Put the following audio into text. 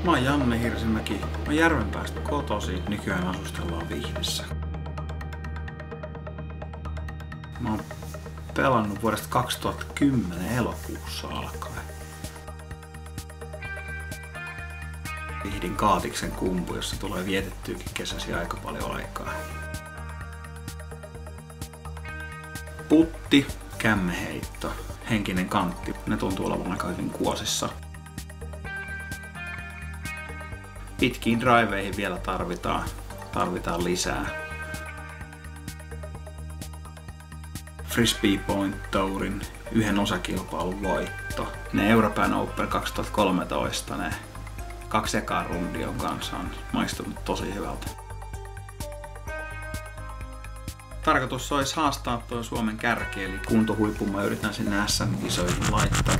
Mä oon Janne Hirsimäki. Mä oon Järvenpäästä kotoisin. Nykyään asustellaan Vihdissä. Mä oon pelannut vuodesta 2010 elokuussa alkaen. Vihdin Kaatiksen kumpu, jossa tulee vietettyykin kesäsi aika paljon aikaa. Putti, kämmeheitto, henkinen kantti. Ne tuntuu olevan aika hyvin kuosissa. Pitkiin driveihin vielä tarvitaan lisää. Frisbee Point Tourin yhden osakilpailun voitto. Ne European Open 2013, ne 2 ekaa rundia kanssa on maistunut tosi hyvältä. Tarkoitus olisi haastaa tuo Suomen kärki, eli kuntohuipun mä yritän sinne SM-kisoihin laittaa.